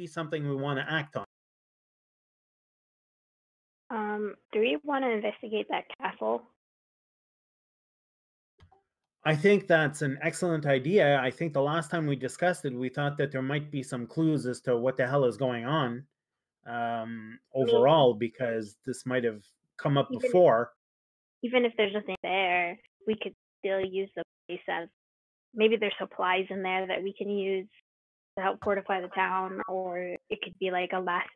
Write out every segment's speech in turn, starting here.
be something we want to act on. Do we want to investigate that castle? I think that's an excellent idea. I think the last time we discussed it, we thought that there might be some clues as to what the hell is going on overall, because this might have come up Even before. even if there's nothing there, we could still use the place as maybe there's supplies in there that we can use to help fortify the town, or it could be like a last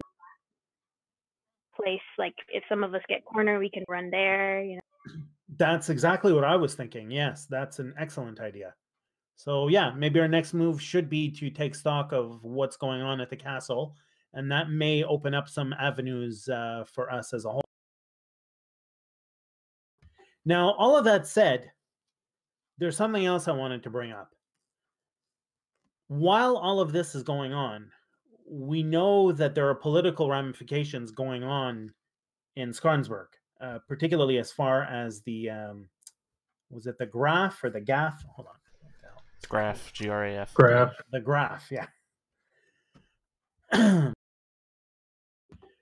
place. Like if some of us get cornered, we can run there. You know. That's exactly what I was thinking. Yes, that's an excellent idea. So yeah, maybe our next move should be to take stock of what's going on at the castle, and that may open up some avenues for us as a whole. Now, all of that said, there's something else I wanted to bring up. While all of this is going on, we know that there are political ramifications going on in Skarnsburg, particularly as far as the was it the graph or the gaff? Hold on. It's graph, Graf. Graph. The graph, yeah.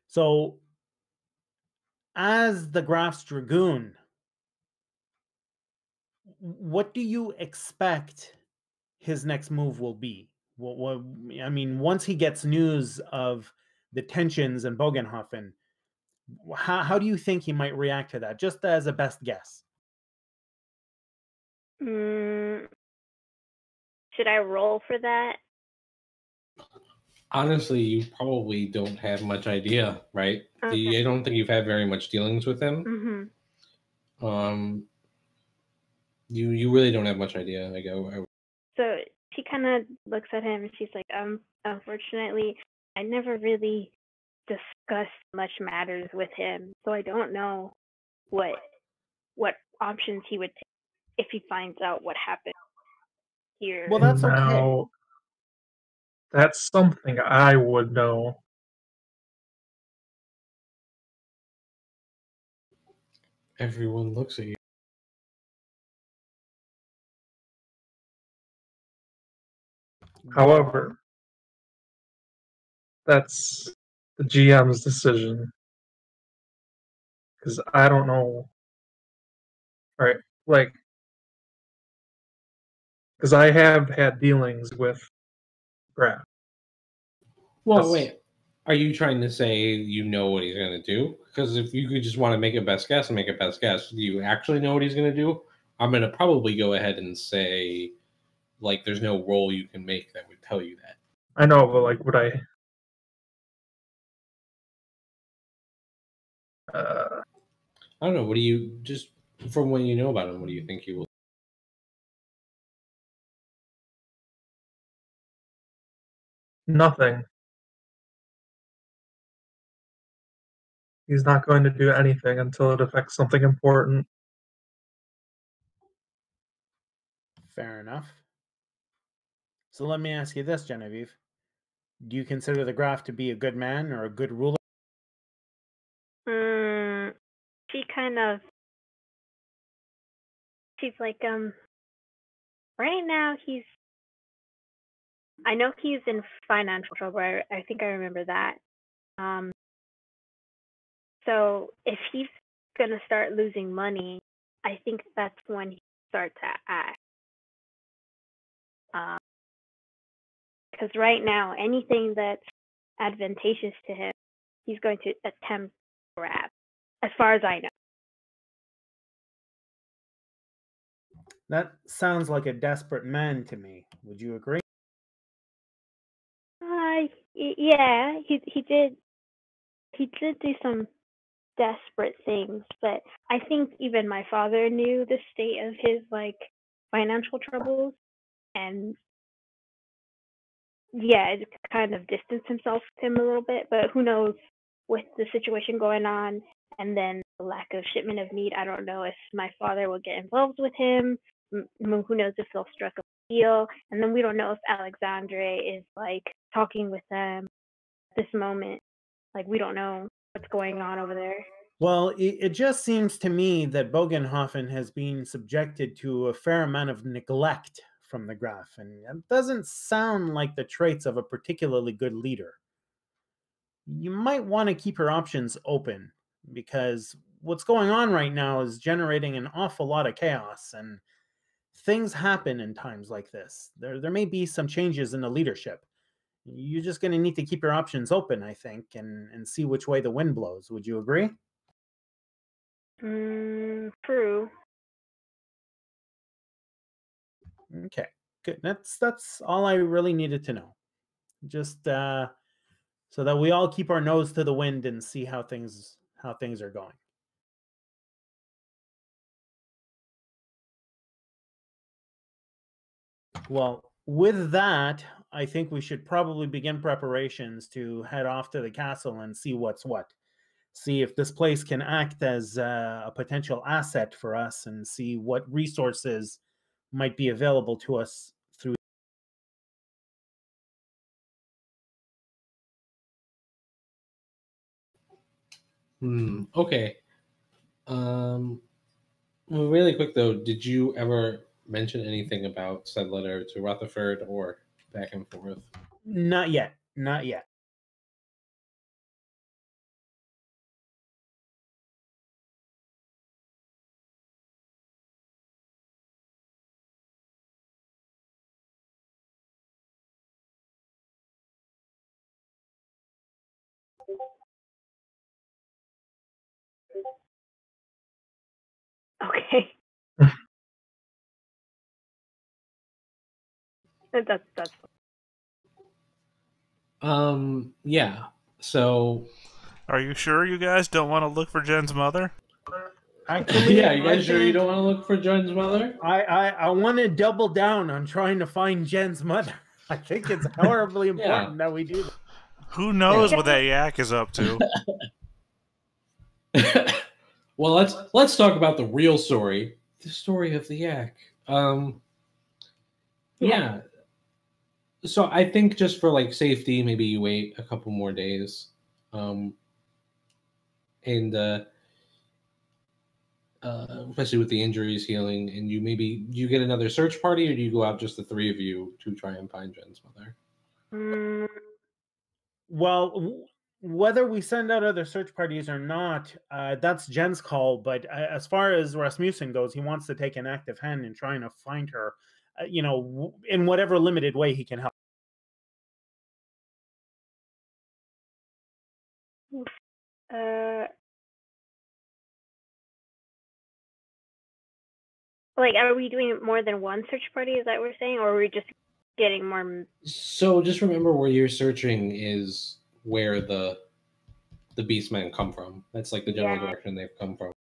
So, as the Graf's Dragoon, what do you expect his next move will be? I mean, once he gets news of the tensions in Bogenhofen, how do you think he might react to that? Just as a best guess. Should I roll for that? Honestly, you probably don't have much idea, right? Okay. I don't think you've had very much dealings with him. Mm-hmm. You really don't have much idea. Like, So she kind of looks at him and she's like, unfortunately, I never really discussed much matters with him, so I don't know what options he would take if he finds out what happened here. Well, that's okay. Now, that's something I would know. everyone looks at you. However, that's the GM's decision. Because I don't know. Right, like, because I have had dealings with Graf. Well, wait. Are you trying to say you know what he's going to do? Because if you could just want to make a best guess and make a best guess, do you actually know what he's going to do? I'm going to probably go ahead and say, like, there's no roll you can make that would tell you that. I know, but like, would I? I don't know. What do you, just from what you know about him, what do you think he will? Nothing. He's not going to do anything until it affects something important. Fair enough. So let me ask you this, Genevieve. Do you consider the Graf to be a good man or a good ruler? She's like, right now I know he's in financial trouble. I think I remember that. So if he's gonna start losing money, I think that's when he starts to act. Because right now, anything that's advantageous to him, he's going to attempt to grab, as far as I know. That sounds like a desperate man to me. Would you agree? Yeah, he did do some desperate things, but I think even my father knew the state of his financial troubles, and yeah, it kind of distanced himself to him a little bit. But who knows, with the situation going on and then the lack of shipment of meat, I don't know if my father will get involved with him. Who knows if they'll strike a deal, and then we don't know if Alexandre is talking with them at this moment. We don't know what's going on over there. Well, it just seems to me that Bogenhofen has been subjected to a fair amount of neglect from the Graf, and it doesn't sound like the traits of a particularly good leader. you might want to keep your options open, because what's going on right now is generating an awful lot of chaos, and things happen in times like this. There may be some changes in the leadership. You're just going to need to keep your options open, I think, and see which way the wind blows. Would you agree? True. Okay, good. That's all I really needed to know. Just so that we all keep our nose to the wind and see how things are going. Well, with that, I think we should probably begin preparations to head off to the castle and see what's what. See if this place can act as a potential asset for us, and see what resources might be available to us through. Okay. Well, really quick though, did you ever mention anything about said letter to Rutherford or back and forth? Not yet. Not yet. Okay. That's Yeah. So Are you sure you guys don't want to look for Jen's mother? Actually, yeah, you I guys sure you think don't want to look for Jen's mother? I want to double down on trying to find Jen's mother. I think it's horribly important that we do that. Who knows what that yak is up to? Well, let's talk about the real story. The story of the yak. Yeah. So I think just for like safety, maybe you wait a couple more days. And especially with the injuries healing, and you get another search party, or do you go out just the three of you to try and find Jen's mother? Well, whether we send out other search parties or not, that's Jen's call. But as far as Rasmussen goes, he wants to take an active hand in trying to find her, in whatever limited way he can help. Like, are we doing more than one search party? Is that what we're saying, or are we just getting more? So just remember, where you're searching is where the beastmen come from. That's like the general direction they've come from.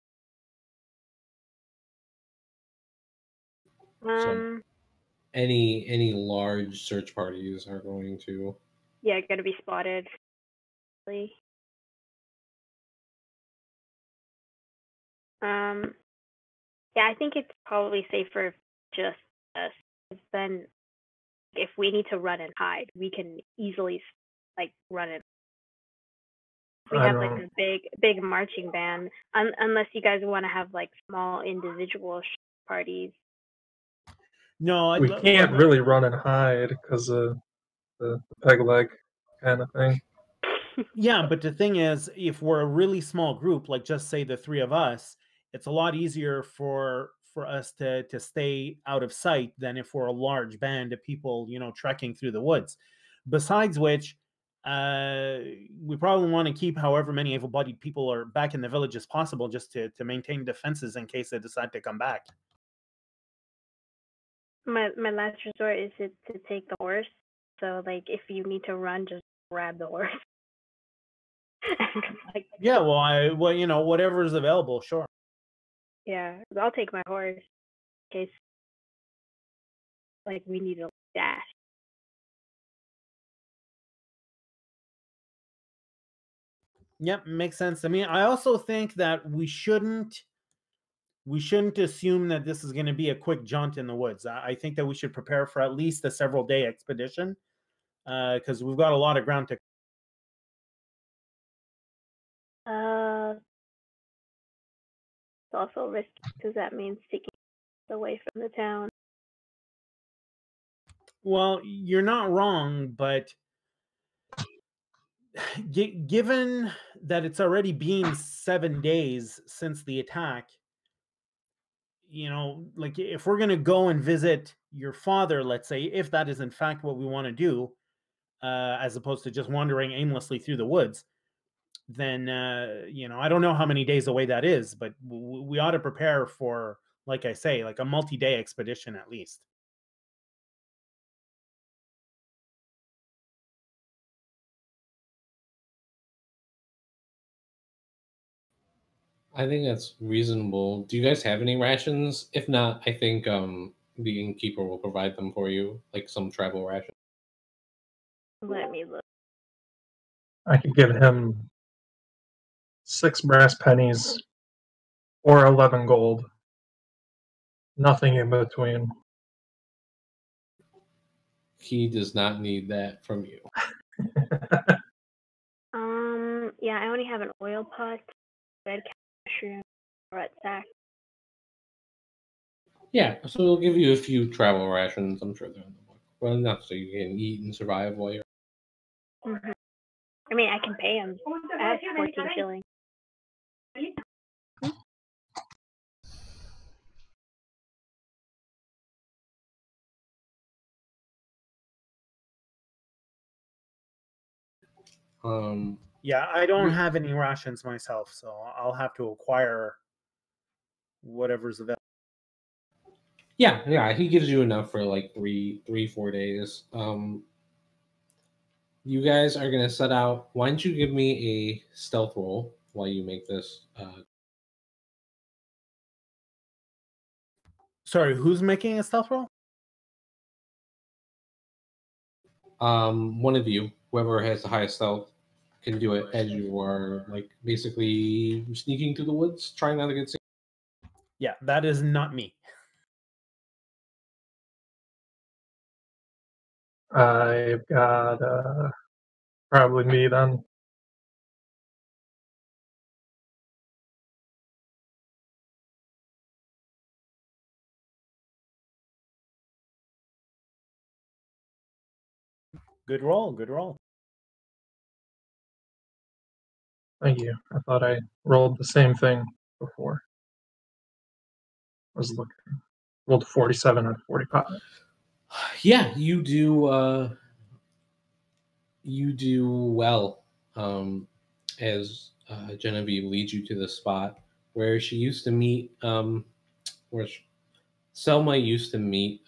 So any large search parties are going to going to be spotted. Yeah, I think it's probably safer just us. Then, if we need to run and hide, we can easily like run it. We have like a big marching band, unless you guys want to have like small individual parties. No, we can't really run and hide because of the peg leg kind of thing. Yeah, but the thing is, if we're a really small group, like just say the three of us, it's a lot easier for us to stay out of sight than if we're a large band of people, trekking through the woods. Besides which, we probably want to keep however many able-bodied people are back in the village as possible, just to maintain defenses in case they decide to come back. My last resort is to take the horse. So, like, if you need to run, just grab the horse. Yeah, well, whatever is available, sure. Yeah, I'll take my horse in case, like, we need to dash. Yep, makes sense to me. I also think that we shouldn't assume that this is going to be a quick jaunt in the woods. I think that we should prepare for at least a several-day expedition, because we've got a lot of ground to. It's also risky because that means taking away from the town. Well, you're not wrong, but given that it's already been 7 days since the attack, like if we're going to go and visit your father, let's say, if that is in fact what we want to do, as opposed to just wandering aimlessly through the woods, then, I don't know how many days away that is, but we ought to prepare for, like I say, like a multi-day expedition at least. I think that's reasonable. Do you guys have any rations? If not, I think the innkeeper will provide them for you, like some travel rations. Let me look. I could give him 6 brass pennies or 11 gold. Nothing in between. He does not need that from you. Yeah, I only have an oil pot, red mushroom, red sack. Yeah, so we'll give you a few travel rations. I'm sure they're in the book. Well, enough so you can eat and survive while you're. Mm-hmm. I mean, I can pay him at 14 shillings. Yeah, I don't have any rations myself, so I'll have to acquire whatever's available. Yeah, he gives you enough for like 4 days. You guys are gonna set out. Why don't you give me a stealth roll while you make this? Sorry, who's making a stealth roll? One of you, whoever has the highest stealth, can do it as you are like basically sneaking through the woods, trying not to get seen. Yeah, that is not me. I've got probably me then. Good roll, good roll. Thank you. I thought I rolled the same thing before. I was looking. Rolled 47 out of 45. Yeah, you do. You do well. As Genevieve leads you to the spot where she used to meet. Where Selma used to meet.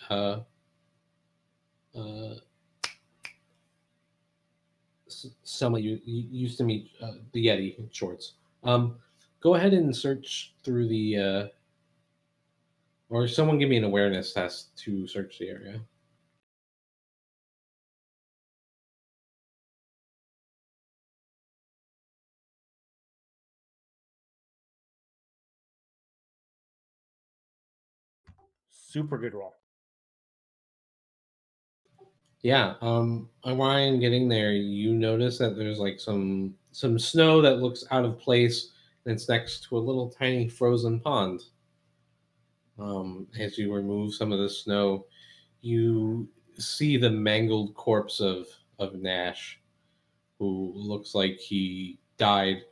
Selma, you used to meet the Yeti in shorts. Go ahead and search through the. Or someone give me an awareness test to search the area. Super good roll. Yeah, Orion getting there, you notice that there's like some snow that looks out of place, and it's next to a little tiny frozen pond. As you remove some of the snow, you see the mangled corpse of Nash, who looks like he died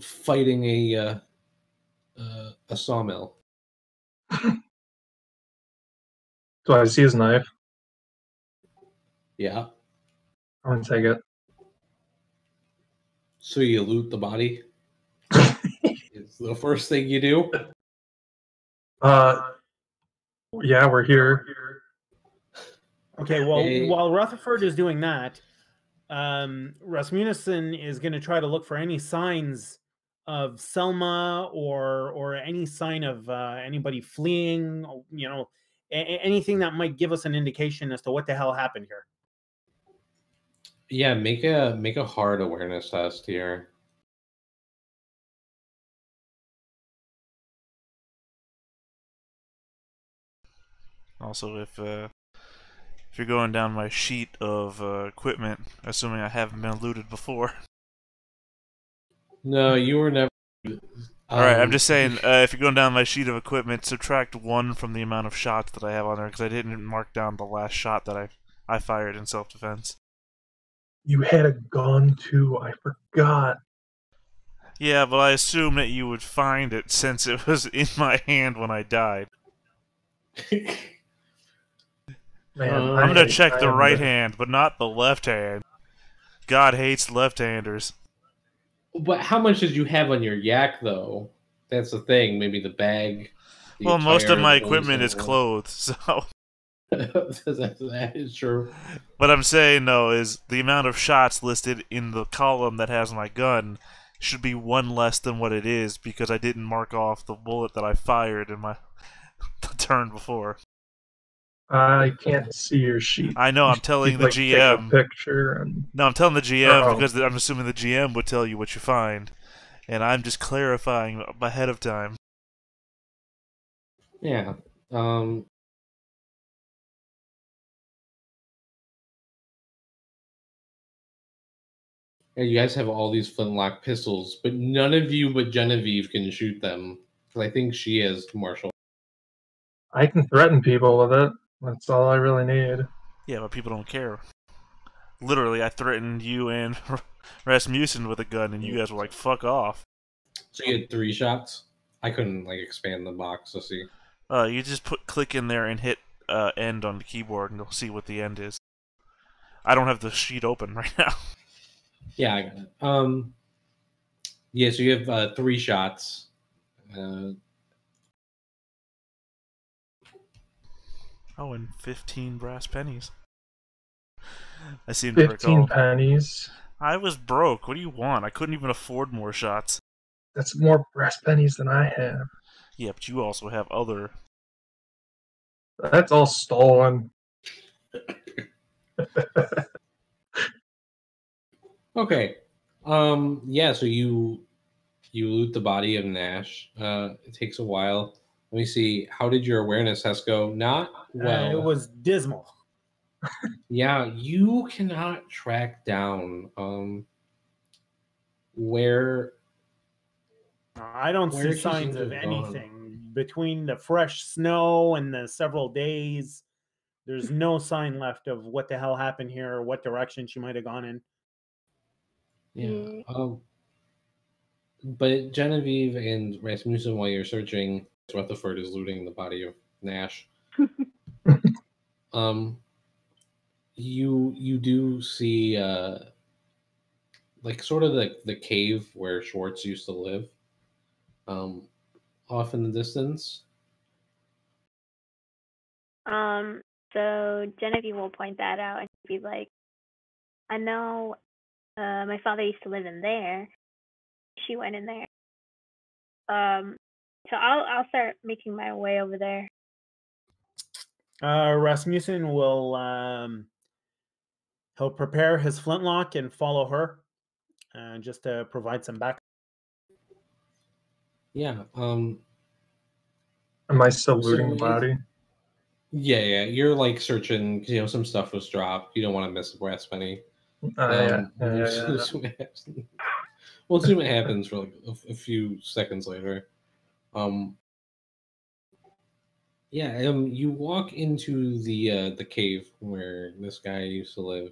fighting a sawmill. Do I see his knife? Yeah. I'm gonna take it. So you loot the body? It's the first thing you do? Yeah, we're here. Okay, well, while Rutherford is doing that, Rasmussen is going to try to look for any signs of Selma or any sign of anybody fleeing, anything that might give us an indication as to what the hell happened here. Yeah, make a hard awareness test here. Also, if you're going down my sheet of equipment, assuming I haven't been looted before. No, you were never. All right, I'm just saying, if you're going down my sheet of equipment, subtract 1 from the amount of shots that I have on there, because I didn't mark down the last shot that I fired in self-defense. You had a gun too. I forgot. Yeah, but I assume that you would find it since it was in my hand when I died. Man, I'm gonna check I the am right hand, but not the left hand. God hates left-handers. But how much did you have on your yak, though? That's the thing. Maybe the bag. The Well, most of attire, my the clothes, equipment is and clothes, so... that is true. What I'm saying, though, is the amount of shots listed in the column that has my gun should be one less than what it is, because I didn't mark off the bullet that I fired in my the turn before. I can't see your sheet. I know, I'm telling You'd, the like, take a GM. picture and... No, I'm telling the GM Oh. because I'm assuming the GM would tell you what you find. And I'm just clarifying ahead of time. Yeah. Yeah, you guys have all these flintlock pistols, but none of you but Genevieve can shoot them. Because I think she is martial. I can threaten people with it. That's all I really need. Yeah, but people don't care. Literally, I threatened you and Rasmussen with a gun, and you guys were like, fuck off. So you had 3 shots? I couldn't like expand the box to see. You just click in there and hit end on the keyboard, and you'll see what the end is. I don't have the sheet open right now. Yeah, I got it. Yeah, so you have 3 shots. Oh, and 15 brass pennies. I seem to 15 recall. pennies. I was broke. What do you want? I couldn't even afford more shots. That's more brass pennies than I have. Yeah, but you also have other... That's all stolen. Okay. Yeah, so you loot the body of Nash. It takes a while. Let me see. How did your awareness test go? Not well. It was dismal. Yeah, you cannot track down where I don't Where see did she signs seem to of have gone? anything between the fresh snow and the several days. There's no sign left of what the hell happened here or what direction she might have gone in. Yeah. But Genevieve and Rasmussen, while you're searching, Rutherford is looting the body of Nash. You do see like sort of the cave where Schwartz used to live, off in the distance. So Genevieve will point that out and be like, I know my father used to live in there. She went in there. So I'll start making my way over there. Rasmussen will he'll prepare his flintlock and follow her, just to provide some backup. Yeah. Am I still looting the body? Yeah. You're like searching because some stuff was dropped. You don't want to miss a brass penny. Yeah. We'll assume it happens for like a few seconds later. You walk into the cave where this guy used to live.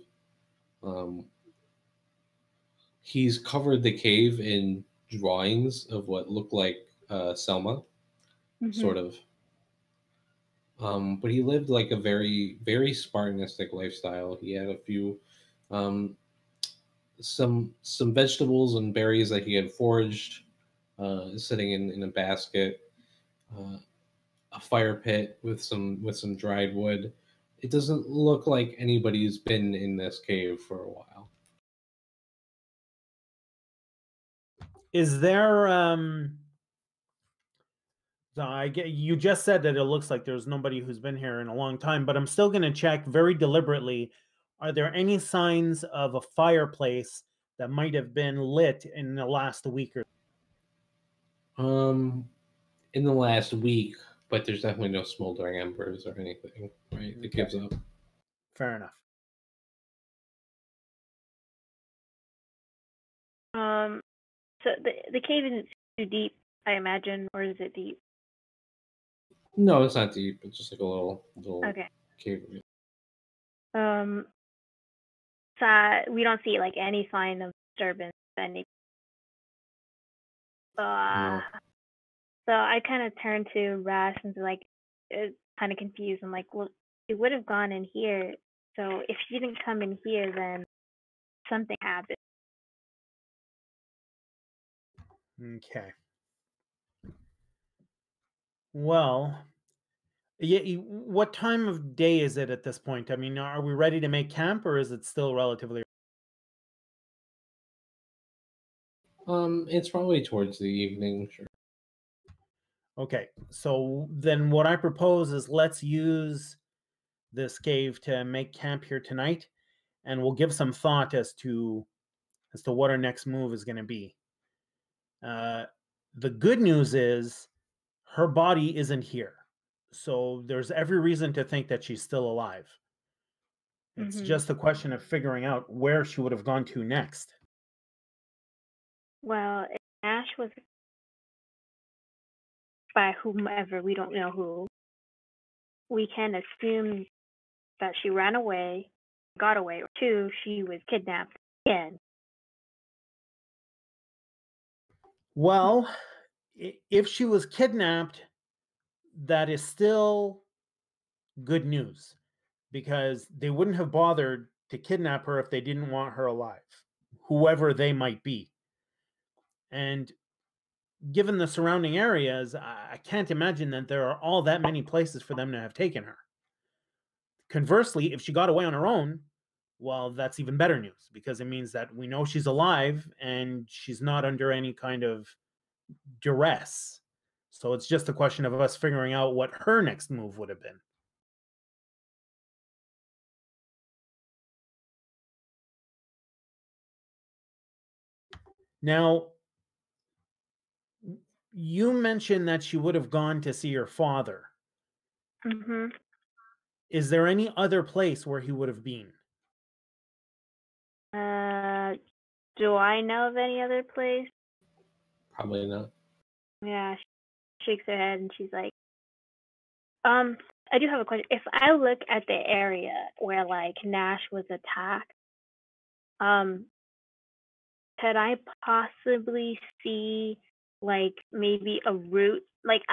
He's covered the cave in drawings of what look like Selma, sort of. But he lived like a very, very Spartanistic lifestyle. He had a few, some vegetables and berries that he had foraged, sitting in a basket. A fire pit with some dried wood. It doesn't look like anybody's been in this cave for a while. Is there you just said that it looks like there's nobody who's been here in a long time, but I'm still going to check very deliberately. Are there any signs of a fireplace that might have been lit in the last week or? In the last week, but there's definitely no smoldering embers or anything, right? It gives up. Fair enough. So the cave isn't too deep, I imagine, or is it deep? No, it's not deep. It's just like a little Okay. cave. we don't see like any sign of disturbance. Any. No. So I kind of turned to Ras and like, kind of confused. I'm like, well, she would have gone in here. So if she didn't come in here, then something happened. Okay. Well, yeah. What time of day is it at this point? I mean, are we ready to make camp, or is it still relatively? It's probably towards the evening, sure. Okay. So then, what I propose is let's use this cave to make camp here tonight, and we'll give some thought as to what our next move is going to be. The good news is her body isn't here, so there's every reason to think that she's still alive. It's just a question of figuring out where she would have gone to next. Well, if Ash was by whomever, we don't know who, we can assume that she ran away, got away, or 2, she was kidnapped again. Well, if she was kidnapped, that is still good news, because they wouldn't have bothered to kidnap her if they didn't want her alive, whoever they might be. And given the surrounding areas, I can't imagine that there are all that many places for them to have taken her. Conversely, if she got away on her own, well, that's even better news, because it means that we know she's alive and she's not under any kind of duress. So it's just a question of us figuring out what her next move would have been. Now, you mentioned that she would have gone to see her father. Mm-hmm. Is there any other place where he would have been? Do I know of any other place? Probably not. Yeah, she shakes her head and she's like, I do have a question. If I look at the area where like Nash was attacked, could I possibly see like maybe a route? Like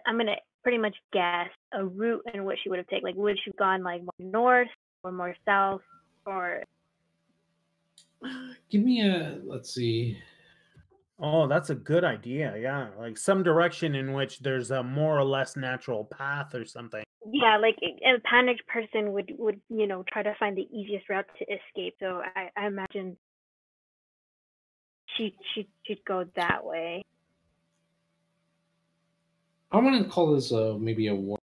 I'm gonna pretty much guess a route in which she would have taken. Like, would she have gone like more north or more south, or? Give me a, let's see. Oh, that's a good idea. Yeah, like some direction in which there's a more or less natural path or something. Yeah, like a panicked person would try to find the easiest route to escape. So I imagine she'd go that way. I'm gonna call this maybe a war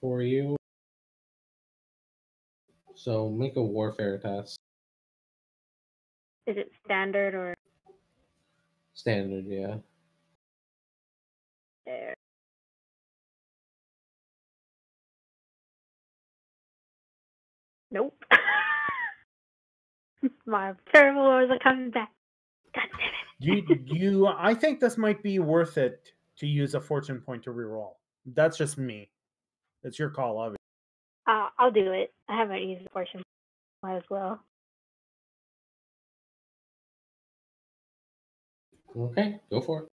for you. So make a warfare test. Is it standard or Standard? Yeah. there? Nope. My terrible rolls are coming back. God damn it. I think this might be worth it to use a fortune point to reroll. That's just me. It's your call, obviously. I'll do it. I haven't used a portion. Might as well. Okay, go for it.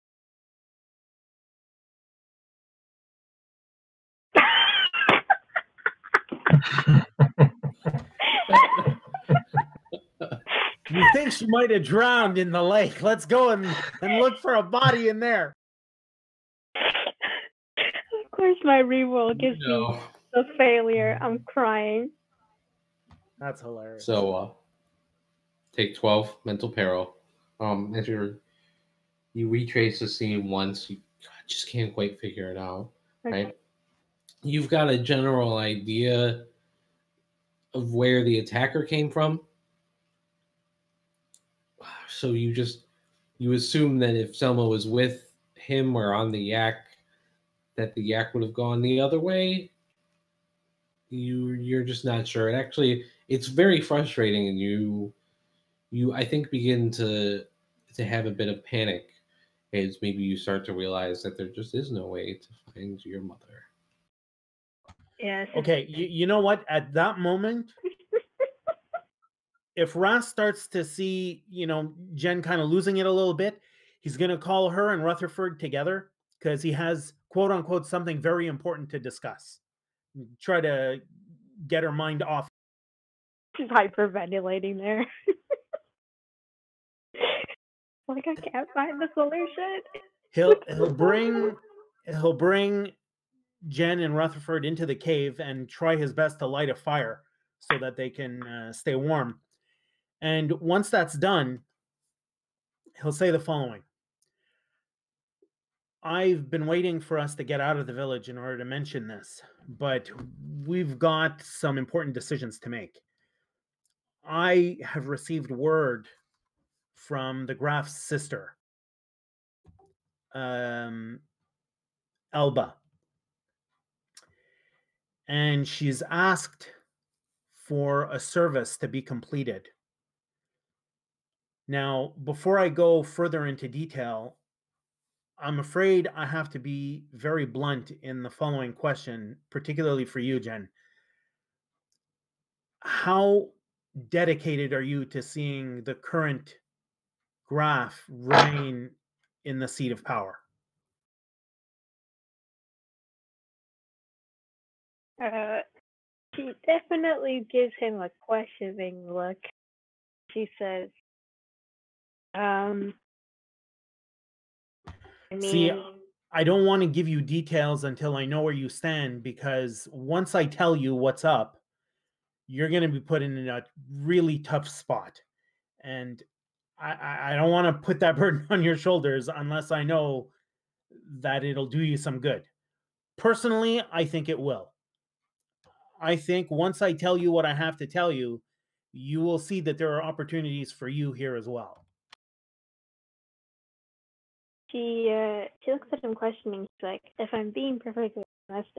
You think she might have drowned in the lake? Let's go and look for a body in there. Of course, my reroll gives me a failure. I'm crying. That's hilarious. So, take 12 mental peril. As you retrace the scene once, you just can't quite figure it out, Okay. right? You've got a general idea of where the attacker came from. So you assume that if Selma was with him or on the yak, that the yak would have gone the other way. You're just not sure. And actually, it's very frustrating, and you I think begin to have a bit of panic as maybe you start to realize that there just is no way to find your mother. Yeah. Okay, you know what? At that moment, if Ras starts to see, Jen kind of losing it a little bit, he's going to call her and Rutherford together because he has, quote unquote, something very important to discuss. Try to get her mind off. She's hyperventilating there. Like, I can't find the solution. He'll bring Jen and Rutherford into the cave and try his best to light a fire so that they can stay warm. And once that's done, he'll say the following. I've been waiting for us to get out of the village in order to mention this, but we've got some important decisions to make. I have received word from the Graf's sister, Elba, and she's asked for a service to be completed. Now, before I go further into detail, I'm afraid I have to be very blunt in the following question, particularly for you, Jen. How dedicated are you to seeing the current Graf reign in the seat of power? She definitely gives him a questioning look. She says, See, I don't want to give you details until I know where you stand, because once I tell you what's up, you're going to be put in a really tough spot. And I don't want to put that burden on your shoulders unless I know that it'll do you some good. Personally, I think it will. I think once I tell you what I have to tell you, you will see that there are opportunities for you here as well. She looks at him questioning. She's like, if I'm being perfectly honest,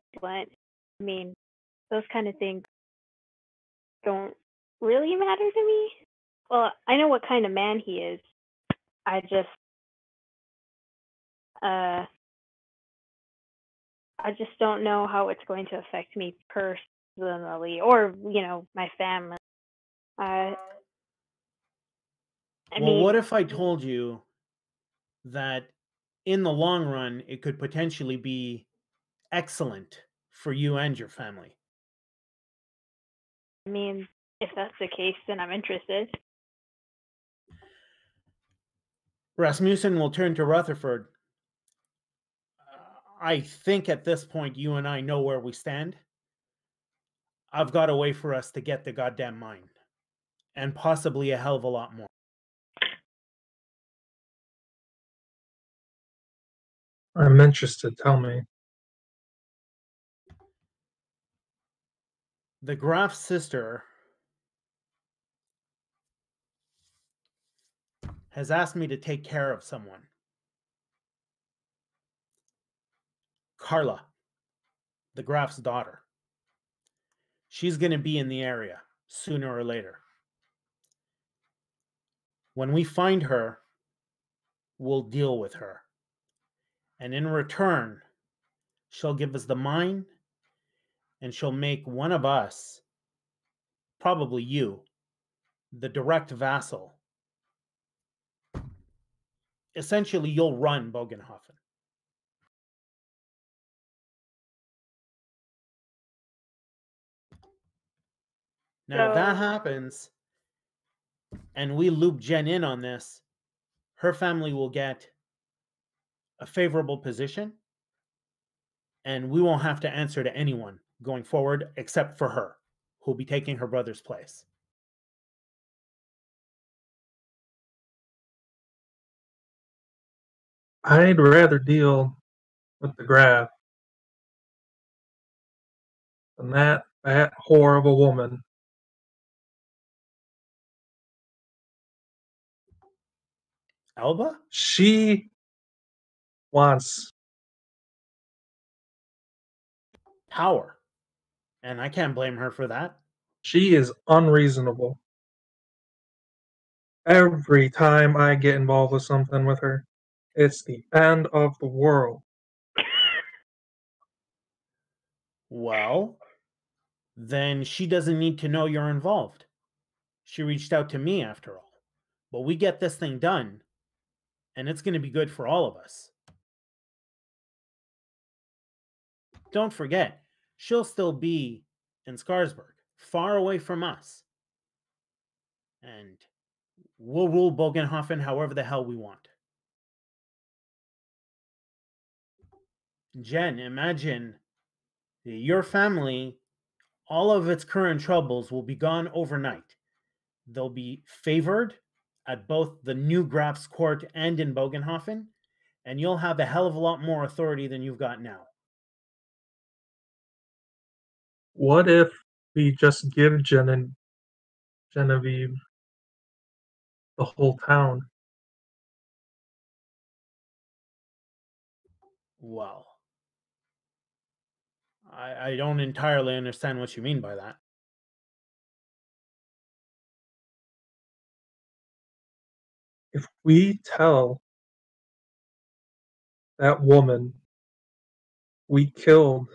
those kind of things don't really matter to me. Well, I know what kind of man he is. I just don't know how it's going to affect me personally, or my family. What if I told you that in the long run, it could potentially be excellent for you and your family? If that's the case, then I'm interested. Rasmussen will turn to Rutherford. I think at this point, you and I know where we stand. I've got a way for us to get the goddamn mine, and possibly a hell of a lot more. I'm interested. Tell me. The Graf's sister has asked me to take care of someone. Carla, the Graf's daughter. She's going to be in the area sooner or later. When we find her, we'll deal with her. And in return, she'll give us the mine, and she'll make one of us, probably you, the direct vassal. Essentially, you'll run Bogenhofen. Now, if that happens, and we loop Jen in on this, her family will get a favorable position, and we won't have to answer to anyone going forward except for her, who'll be taking her brother's place. I'd rather deal with the Graf than that whore of a woman. Elba? She wants power, and I can't blame her for that. She is unreasonable. Every time I get involved with something with her, it's the end of the world. Well, then she doesn't need to know you're involved. She reached out to me after all. But we get this thing done, and it's going to be good for all of us. Don't forget, she'll still be in Scarsburg, far away from us. And we'll rule Bogenhofen however the hell we want. Jen, imagine your family, all of its current troubles will be gone overnight. They'll be favored at both the new Graf's court and in Bogenhofen, and you'll have a hell of a lot more authority than you've got now. What if we just give Genevieve the whole town? Well, I don't entirely understand what you mean by that. If we tell that woman we killed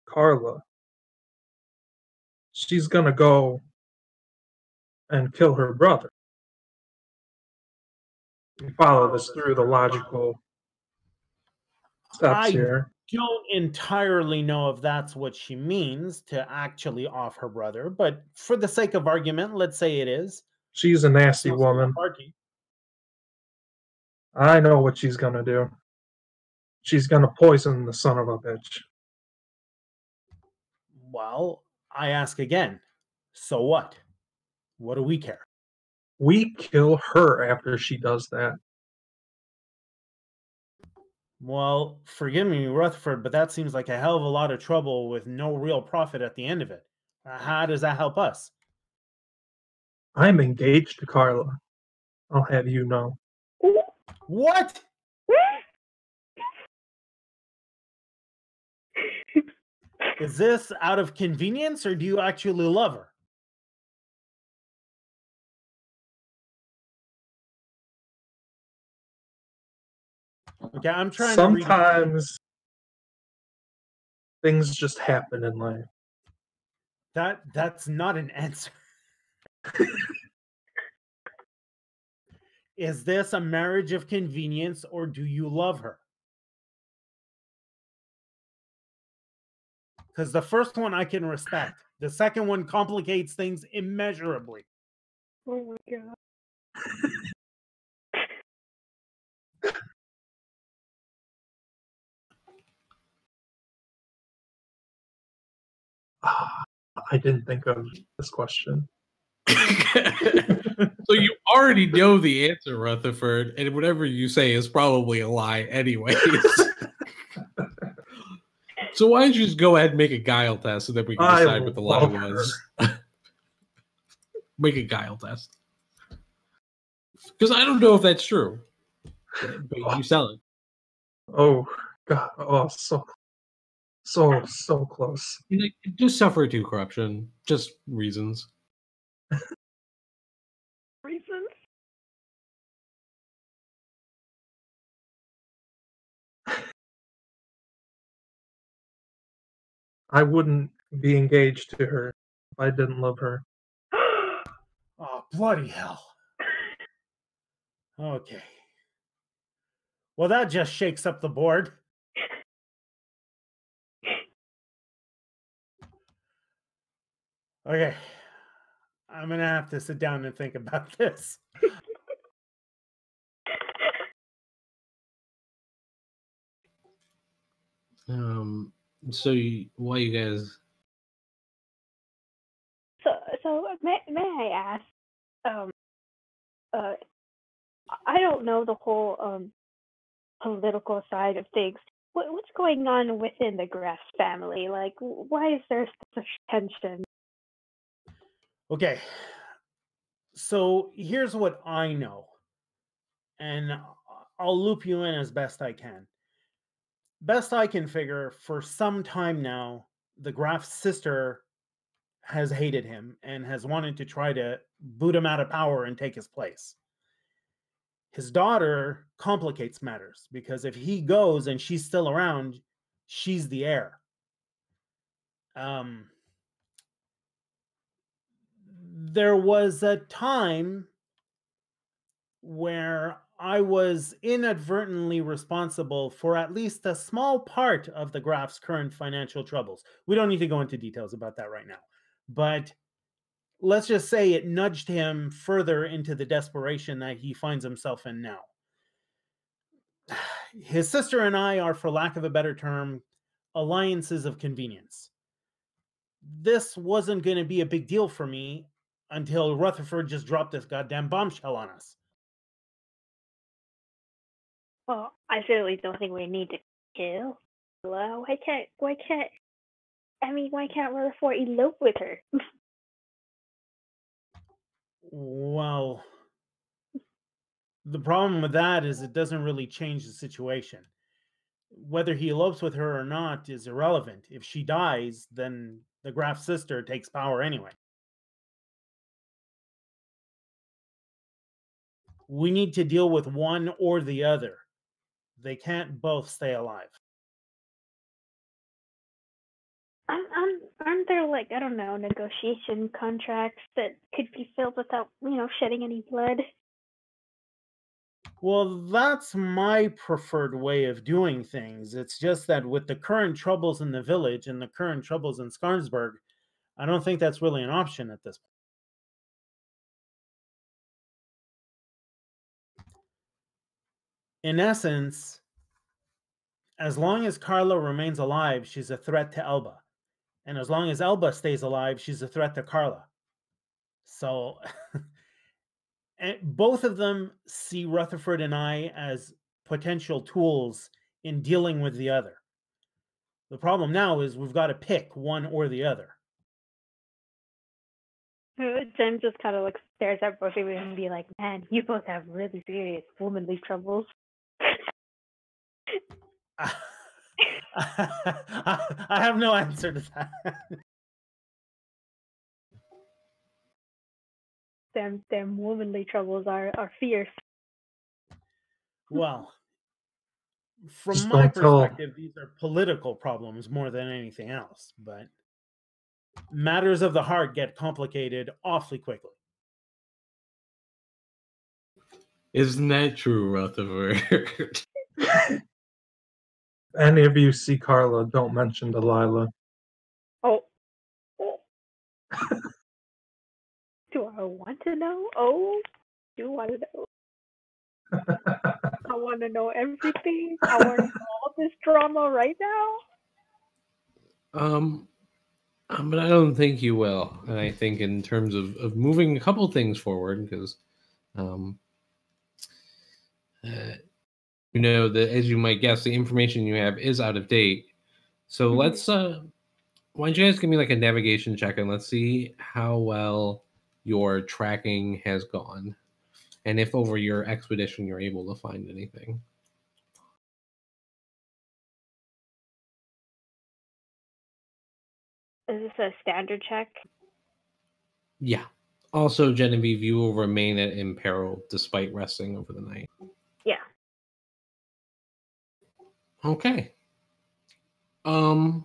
Carla, she's gonna go and kill her brother. We follow this through the logical steps here. I don't entirely know if that's what she means, to actually off her brother, but for the sake of argument, let's say it is. She's a nasty woman. I know what she's gonna do. She's gonna poison the son of a bitch. Well, I ask again, so what? What do we care? We kill her after she does that. Well, forgive me, Rutherford, but that seems like a hell of a lot of trouble with no real profit at the end of it. How does that help us? I'm engaged to Carla. I'll have you know. What? Is this out of convenience, or do you actually love her? Okay, I'm trying Sometimes things just happen in life. That's not an answer. Is this a marriage of convenience, or do you love her? Because the first one I can respect. The second one complicates things immeasurably. Oh my god. I didn't think of this question. So you already know the answer, Rutherford, and whatever you say is probably a lie anyways. So why don't you just go ahead and make a guile test so that we can decide what the lie was? Make a guile test. Because I don't know if that's true. But you sell it. Oh, God. Oh, so close. Just suffer to corruption. Just reasons. Reasons? I wouldn't be engaged to her if I didn't love her. Oh, bloody hell. Okay. Well, that just shakes up the board. Okay. I'm going to have to sit down and think about this. So why you guys? So may I ask? I don't know the whole political side of things. What's going on within the Grass family? Like, why is there such tension? Okay. So here's what I know, and I'll loop you in as best I can. Best I can figure, for some time now, the Graf's sister has hated him and has wanted to try to boot him out of power and take his place. His daughter complicates matters, because if he goes and she's still around, she's the heir. there was a time where I was inadvertently responsible for at least a small part of the Graf's current financial troubles. We don't need to go into details about that right now, but let's just say it nudged him further into the desperation that he finds himself in now. His sister and I are, for lack of a better term, alliances of convenience. This wasn't going to be a big deal for me until Rutherford just dropped this goddamn bombshell on us. Well, I certainly don't think we need to kill. Why can't Rutherford elope with her? Well, the problem with that is it doesn't really change the situation. Whether he elopes with her or not is irrelevant. If she dies, then the Graf sister takes power anyway. We need to deal with one or the other. They can't both stay alive. Aren't there, like, I don't know, negotiation contracts that could be filled without, shedding any blood? Well, that's my preferred way of doing things. It's just that with the current troubles in the village and the current troubles in Skarnsburg, I don't think that's really an option at this point. In essence, as long as Carla remains alive, she's a threat to Elba. And as long as Elba stays alive, she's a threat to Carla. So both of them see Rutherford and I as potential tools in dealing with the other. The problem now is we've got to pick one or the other. Jen just kind of like stares at both of you and be like, "Man, you both have really serious womanly troubles." I have no answer to that. Them womanly troubles are fierce. Well, from Just my don't tell- perspective, these are political problems more than anything else. But matters of the heart get complicated awfully quickly. Isn't that true, Rutherford? Any of you see Carla, don't mention Delilah. Oh. Do I want to know? Oh, do want to know. I want to know everything. I want to know all this drama right now. But I don't think you will. And I think in terms of moving a couple things forward, because, as you might guess, the information you have is out of date. So let's, why don't you guys give me like a navigation check and let's see how well your tracking has gone. And if over your expedition you're able to find anything. Is this a standard check? Yeah. Also, Genevieve, you will remain in peril despite resting over the night. Yeah. Okay. All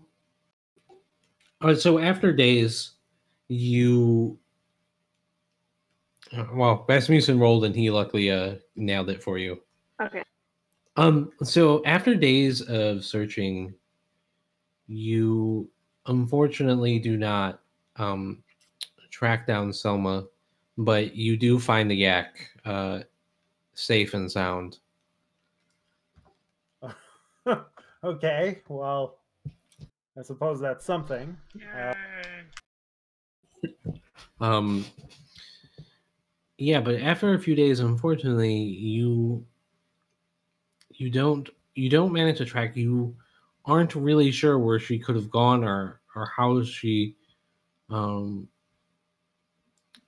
right, so after days, Rasmussen rolled and he luckily nailed it for you. Okay. So after days of searching, you unfortunately do not track down Selma, but you do find the yak safe and sound. Okay, well, I suppose that's something. Yeah, but after a few days, unfortunately, you don't manage to track. You aren't really sure where she could have gone or how she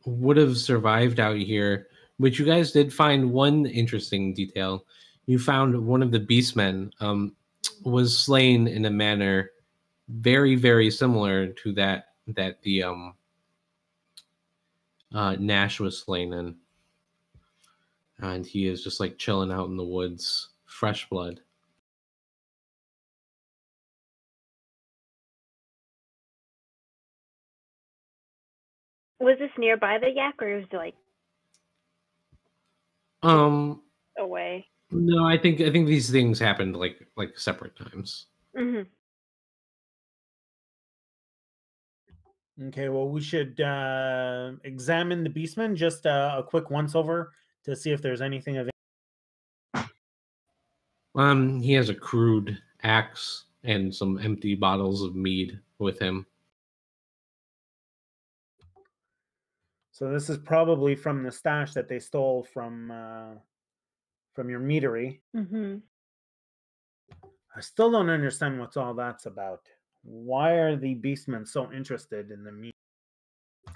would have survived out here. But you guys did find one interesting detail. You found one of the beastmen was slain in a manner very, very similar to that the Nash was slain in. And he is just like chilling out in the woods, fresh blood. Was this nearby the yak, or was it like away? No, I think these things happened like separate times. Mm-hmm. Okay, well, we should examine the beastman, just a quick once-over to see if there's anything of it. He has a crude axe and some empty bottles of mead with him. So this is probably from the stash that they stole from your meadery. Mm-hmm. I still don't understand what's all that's about. Why are the beastmen so interested in the meat?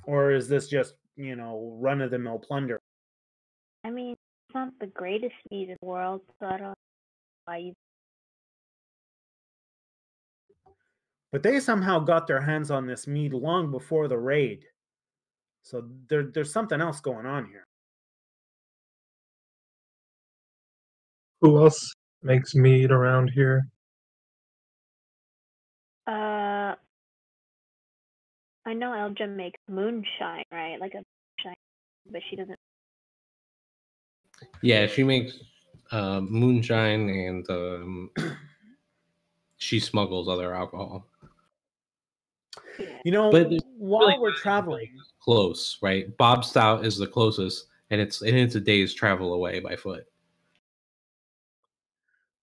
Or is this just, run-of-the-mill plunder? I mean, it's not the greatest meat in the world, so I don't know why you. But they somehow got their hands on this meat long before the raid. So there's something else going on here. Who else makes mead around here? I know Elja makes moonshine, right? Like a moonshine, but she doesn't. Yeah, she makes moonshine, and she smuggles other alcohol. But while we're traveling, close, right? Bob Stout is the closest, and it's a day's travel away by foot.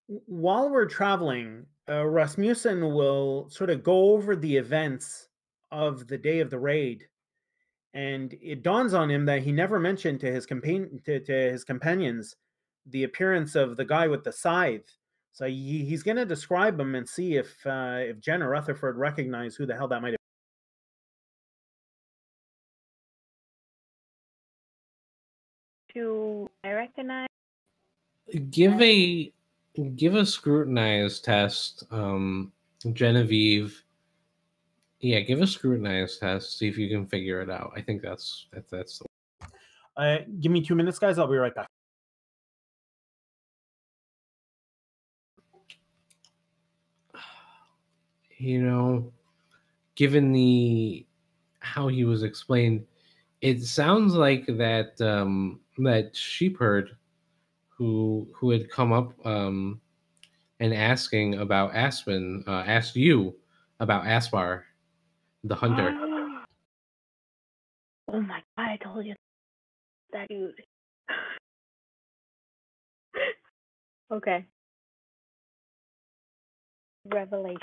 While we're traveling, Rasmussen will sort of go over the events of the day of the raid, and it dawns on him that he never mentioned to his companions the appearance of the guy with the scythe. So he's going to describe him and see if Jen or Rutherford recognize who the hell that might have been. Do I recognize? Give a scrutinize test, Genevieve. Yeah, give a scrutinize test. See if you can figure it out. I think that's the give me 2 minutes, guys. I'll be right back. Given how he was explained, it sounds like that that sheepherd who had come up and asking about Aspen asked you about Aspar, the hunter. Oh my god! I told you that dude. Okay. Revelation.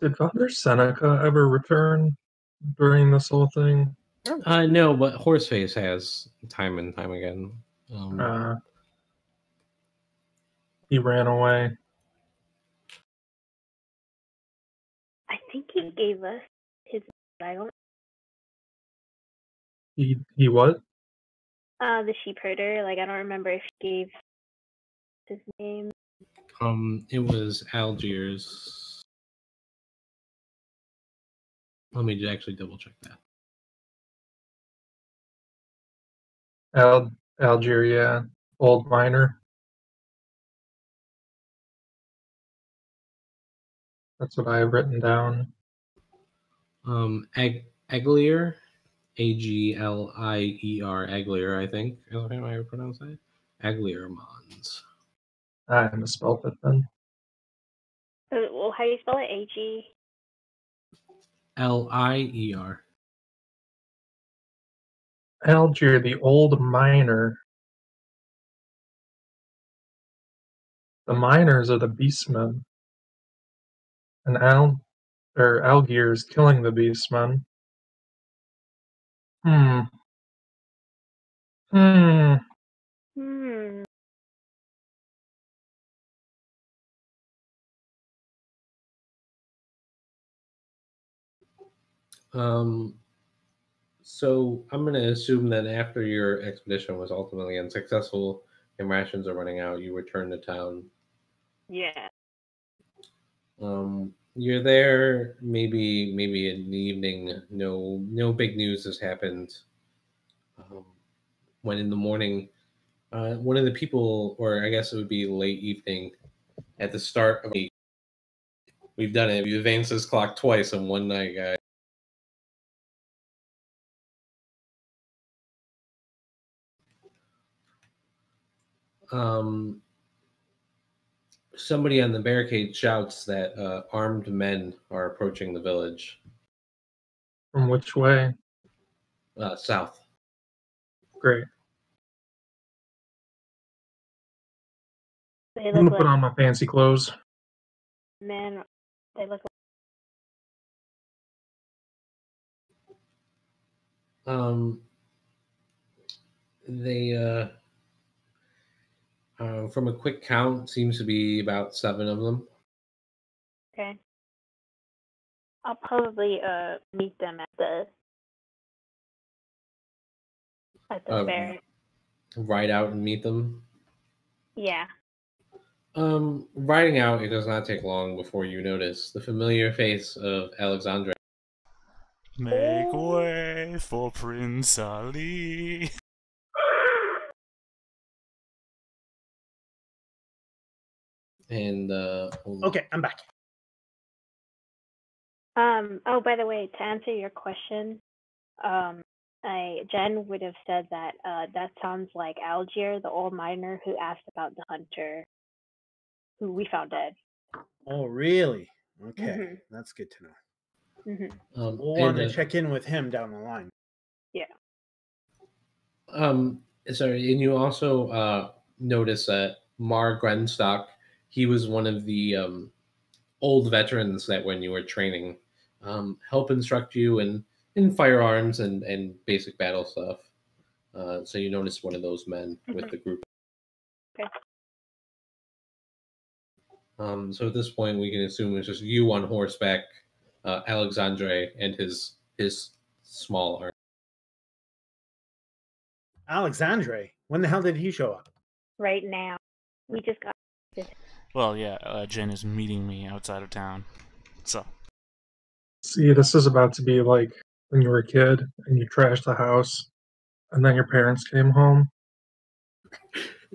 Did Father Seneca ever return during this whole thing? No, but Horseface has time and time again. He ran away. I think he gave us his. I don't. He what? The sheep herder. Like I don't remember if he gave his name. It was Algiers. Let me actually double check that. Algeria, old miner. That's what I have written down. Aglier, Aglier, Aglier, I think. Is that how I pronounce that? Aglier Mons. I misspelled it then. Well, how do you spell it? A-G? Lier. Algier, the old miner. The miners are the beastmen. And Algier is killing the beastmen. Hmm. So I'm going to assume that after your expedition was ultimately unsuccessful and rations are running out, you return to town. Yeah. You're there maybe in the evening. No big news has happened. When in the morning, one of the people, or I guess it would be late evening, at the start of We've done it. We advanced this clock twice in one night, guys. Somebody on the barricade shouts that armed men are approaching the village. From which way? South. Great. They I'm gonna look put like on my fancy clothes. men. They look like They from a quick count, seems to be about 7 of them. okay. I'll probably meet them at the fair. Ride out and meet them. Yeah. Riding out, it does not take long before you notice the familiar face of Alexandre. Make way for Prince Ali. And Okay, I'm back. Oh, by the way, to answer your question, Jen would have said that that sounds like Algier, the old miner who asked about the hunter who we found dead. Oh, really? Okay, Mhm. that's good to know. Mm-hmm. We'll want to check in with him down the line. Yeah. Sorry, and you also notice that Mar Grenstock, he was one of the old veterans that when you were training, help instruct you in firearms and basic battle stuff. So you notice one of those men with the group. Okay. So at this point, we can assume it's just you on horseback, Alexandre, and his small army. Alexandre? When the hell did he show up? Right now. We just got this. Well, yeah, Jen is meeting me outside of town. So. See, this is about to be like when you were a kid and you trashed the house, and then your parents came home.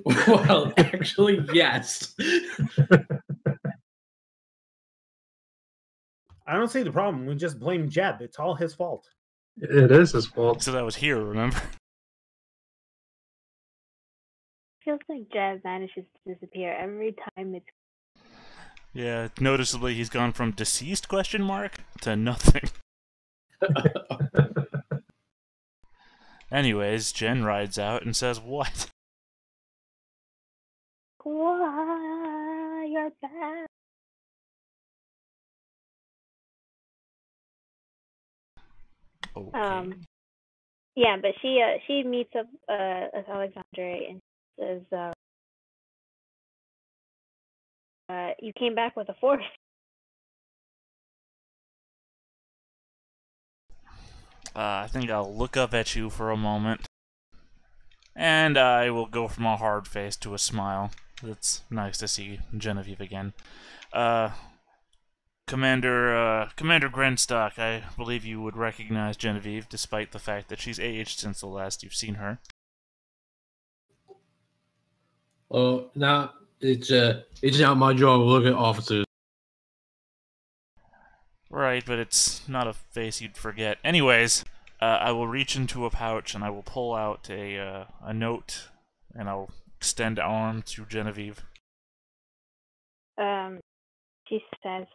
Well, actually, yes. I don't see the problem. We just blame Jeb. It's all his fault. It is his fault. So that was here, remember? Feels like Jeb manages to disappear every time it's. Yeah, noticeably he's gone from deceased question mark to nothing. Anyways, Jen rides out and says, "What?" Why you're back? Okay. Yeah, but she meets up with Alexandre and says, "You came back with a force." I think I'll look up at you for a moment, and I will go from a hard face to a smile. It's nice to see Genevieve again. Commander Grenstock, I believe you would recognize Genevieve, despite the fact that she's aged since the last you've seen her. Oh, now it's not my job to look at officers. Right, but it's not a face you'd forget. Anyways, I will reach into a pouch and I will pull out a note, and I'll extend arm to Genevieve. She says,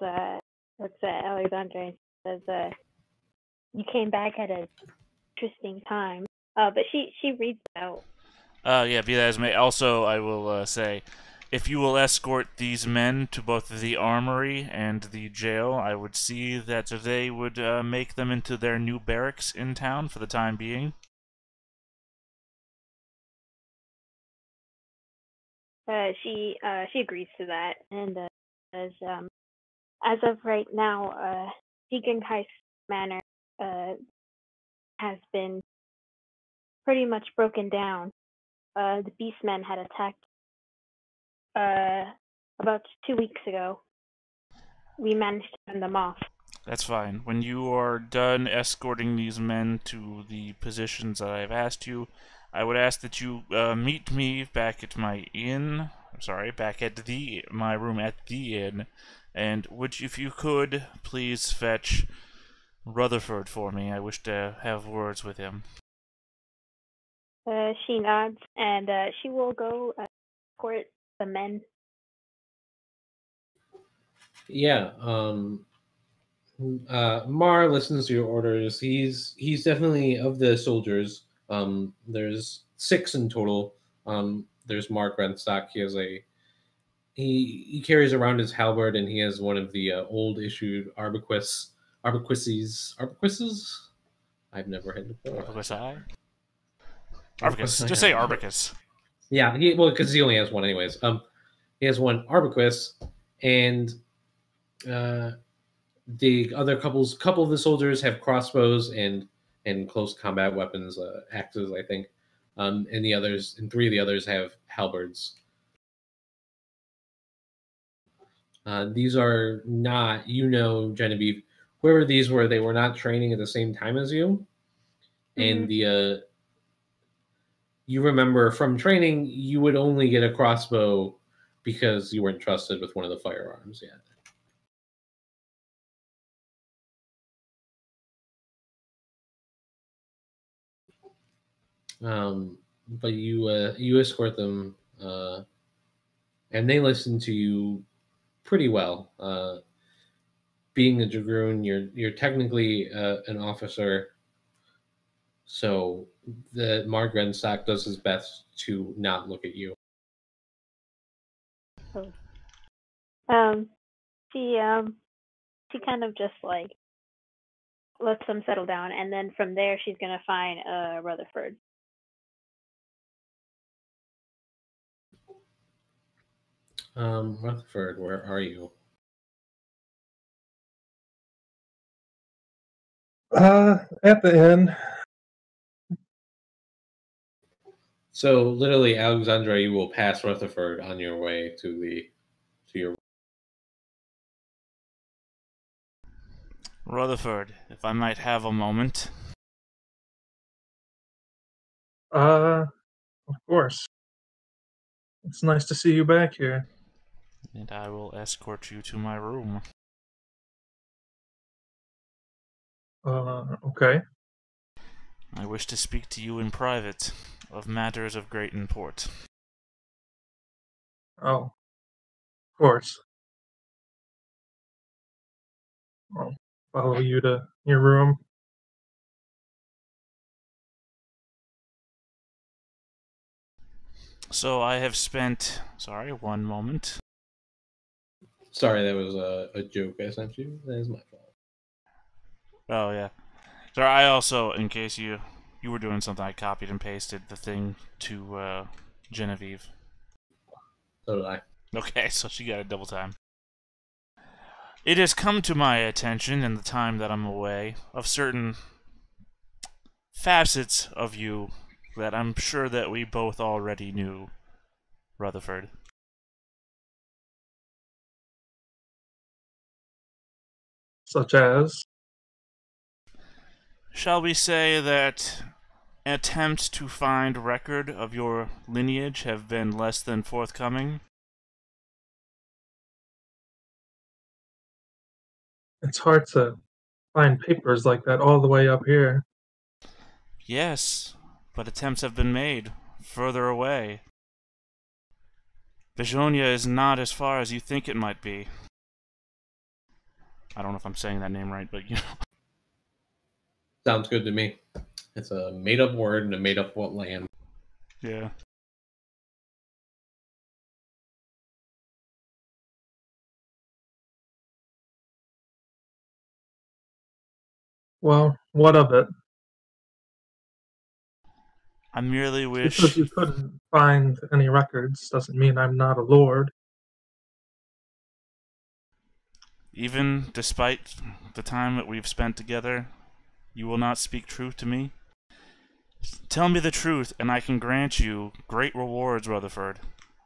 looks at Alexandre and says, "You came back at an interesting time." But she reads out. Yeah, be that as may. Also, I will say, if you will escort these men to both the armory and the jail, I would see that they would make them into their new barracks in town for the time being. She agrees to that and says, as of right now, Deacon Heist Manor has been pretty much broken down. The Beastmen had attacked about 2 weeks ago. We managed to fend them off. That's fine. When you are done escorting these men to the positions that I have asked you, I would ask that you meet me back at my inn. Back at my room at the inn, And if you could, please fetch Rutherford for me. I wish to have words with him. She nods, and she will go escort the men. Yeah. Mar listens to your orders. He's definitely of the soldiers. There's 6 in total. There's Mark Renstock. He has he carries around his halberd, and he has one of the old issued arquebuses. I've never had to pull Arbicus. Arbicus. Just say Arbicus. Yeah, because he only has one anyways. He has one arquebus, and the other couple of the soldiers have crossbows and close combat weapons, axes, I think. And 3 of the others have halberds. These are not, Genevieve, whoever these were, they were not training at the same time as you. And you remember from training, you would only get a crossbow because you weren't trusted with one of the firearms yet. But you escort them, and they listen to you pretty well. Being a dragoon, you're technically an officer, so the Mark Renstock does his best to not look at you. She kind of just like lets them settle down, and then from there she's gonna find Rutherford. Rutherford, where are you? At the inn. So literally, Alexandra, you will pass Rutherford on your way to your. Rutherford, if I might have a moment. Of course. It's nice to see you back here. And I will escort you to my room. Okay. I wish to speak to you in private of matters of great import. Oh, of course. I'll follow you to your room. So I have spent... Sorry, one moment. Sorry, that was a joke I sent you. That is my fault. Oh, yeah. Sorry, I also, in case you were doing something, I copied and pasted the thing to Genevieve. So did I. Okay, so she got a double time. It has come to my attention in the time that I'm away of certain facets of you that I'm sure that we both already knew, Rutherford. Such as? Shall we say that attempts to find record of your lineage have been less than forthcoming? It's hard to find papers like that all the way up here. Yes, but attempts have been made further away. Bejonia is not as far as you think it might be. I don't know if I'm saying that name right, but you know. Sounds good to me. It's a made-up word and a made-up land. Yeah. Well, what of it? I merely wish... Because you couldn't find any records doesn't mean I'm not a lord. Even despite the time that we've spent together, you will not speak truth to me? Tell me the truth, and I can grant you great rewards, Rutherford.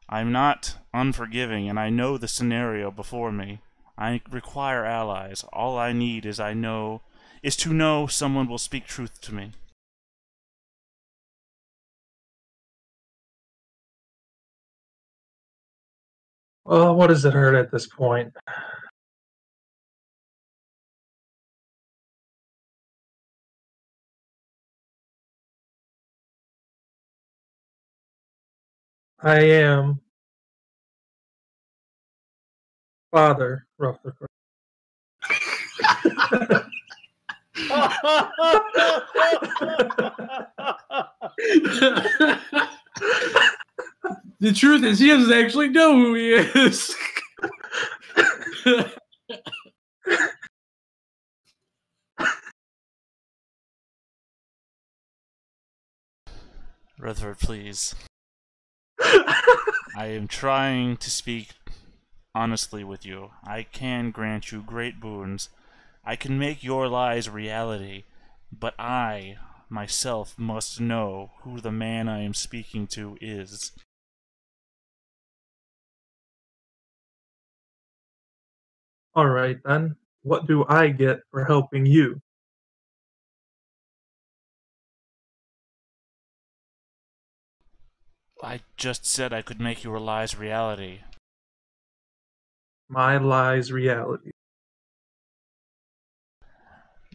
I'm not unforgiving, and I know the scenario before me. I require allies. All I need is to know someone will speak truth to me. Well, what does it hurt at this point? I am Father Rutherford. The truth is, he doesn't actually know who he is. Rutherford, please. I am trying to speak honestly with you. I can grant you great boons. I can make your lies reality, but I, myself, must know who the man I am speaking to is. All right, then. What do I get for helping you? I just said I could make your lies reality. My lies reality.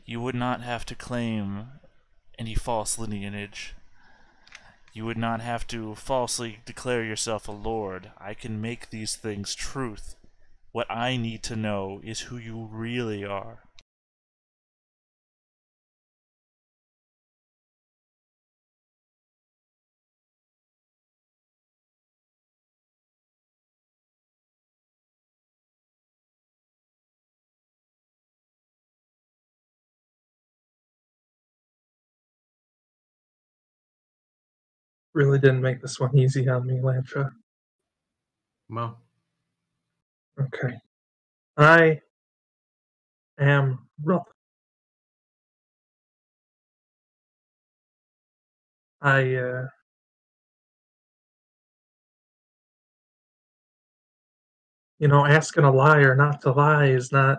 You would not have to claim any false lineage. You would not have to falsely declare yourself a lord. I can make these things truth. What I need to know is who you really are. Really didn't make this one easy on me, Lantra. Well, Okay. I am Rutherford. Asking a liar not to lie is not.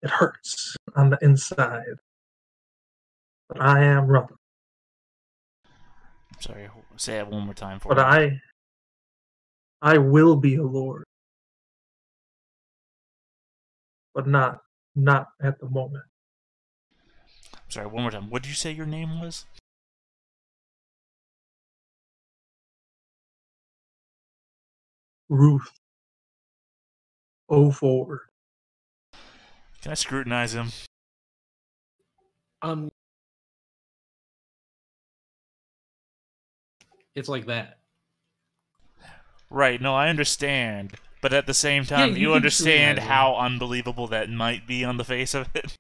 It hurts on the inside. But I am Rutherford. Sorry, say it one more time for But me. I will be a lord. But not at the moment. Sorry, one more time. What did you say your name was? Ruth. 04. Can I scrutinize him? it's like that. Right, no, I understand. But at the same Yeah, time, do you you can understand scrutinize him. how unbelievable that might be on the face of it?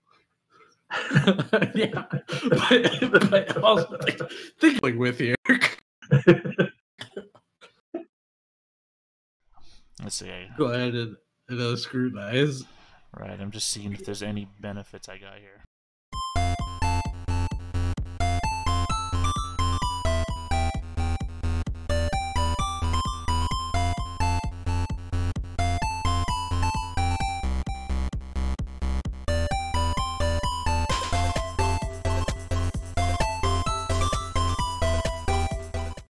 Yeah, but also think with here. Let's see. Go ahead and scrutinize. Right, I'm just seeing if there's any benefits I got here.